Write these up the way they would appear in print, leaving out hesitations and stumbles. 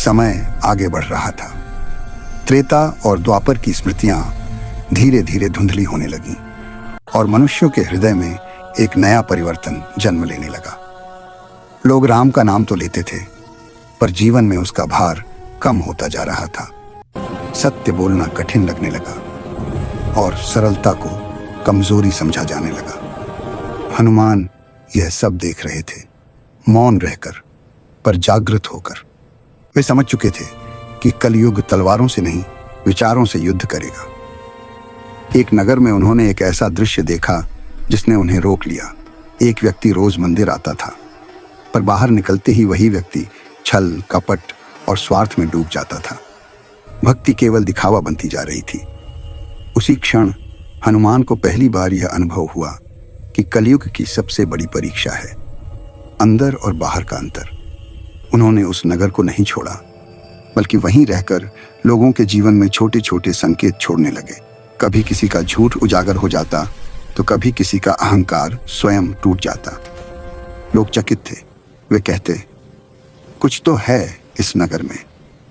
समय आगे बढ़ रहा था। त्रेता और द्वापर की स्मृतियां धीरे धीरे धुंधली होने लगीं और मनुष्यों के हृदय में एक नया परिवर्तन जन्म लेने लगा। लोग राम का नाम तो लेते थे, पर जीवन में उसका भार कम होता जा रहा था। सत्य बोलना कठिन लगने लगा और सरलता को कमजोरी समझा जाने लगा। हनुमान यह सब देख रहे थे, मौन रहकर पर जागृत होकर। वे समझ चुके थे कि कलयुग तलवारों से नहीं, विचारों से युद्ध करेगा। एक नगर में उन्होंने एक ऐसा दृश्य देखा जिसने उन्हें रोक लिया। एक व्यक्ति रोज मंदिर आता था, पर बाहर निकलते ही वही व्यक्ति छल, कपट और स्वार्थ में डूब जाता था। भक्ति केवल दिखावा बनती जा रही थी। उसी क्षण हनुमान को पहली बार यह अनुभव हुआ कि कलयुग की सबसे बड़ी परीक्षा है अंदर और बाहर का अंतर। उन्होंने उस नगर को नहीं छोड़ा, बल्कि वहीं रहकर लोगों के जीवन में छोटे छोटे संकेत छोड़ने लगे। कभी किसी का झूठ उजागर हो जाता, तो कभी किसी का अहंकार स्वयं टूट जाता। लोग चकित थे। वे कहते, कुछ तो है इस नगर में,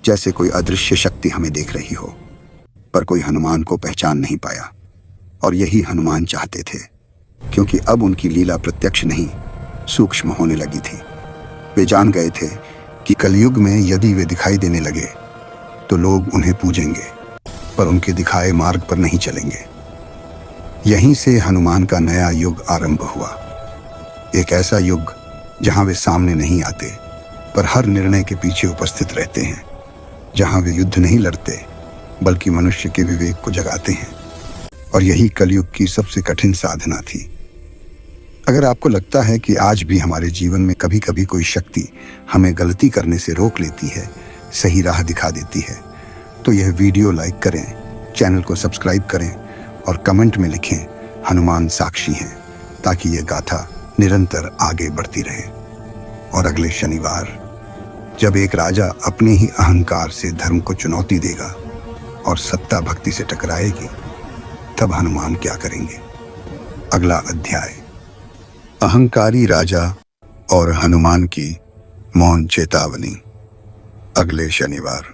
जैसे कोई अदृश्य शक्ति हमें देख रही हो। पर कोई हनुमान को पहचान नहीं पाया, और यही हनुमान चाहते थे, क्योंकि अब उनकी लीला प्रत्यक्ष नहीं, सूक्ष्म होने लगी थी। वे जान गए थे कि कलयुग में यदि वे दिखाई देने लगे तो लोग उन्हें पूजेंगे, पर उनके दिखाए मार्ग पर नहीं चलेंगे। यहीं से हनुमान का नया युग आरंभ हुआ। एक ऐसा युग जहां वे सामने नहीं आते, पर हर निर्णय के पीछे उपस्थित रहते हैं। जहां वे युद्ध नहीं लड़ते, बल्कि मनुष्य के विवेक को जगाते हैं। और यही कलयुग की सबसे कठिन साधना थी। अगर आपको लगता है कि आज भी हमारे जीवन में कभी कभी कोई शक्ति हमें गलती करने से रोक लेती है, सही राह दिखा देती है, तो यह वीडियो लाइक करें, चैनल को सब्सक्राइब करें और कमेंट में लिखें, हनुमान साक्षी हैं, ताकि यह गाथा निरंतर आगे बढ़ती रहे। और अगले शनिवार जब एक राजा अपने ही अहंकार से धर्म को चुनौती देगा और सत्ता भक्ति से टकराएगी, तब हनुमान क्या करेंगे। अगला अध्याय, अहंकारी राजा और हनुमान की मौन चेतावनी। अगले शनिवार।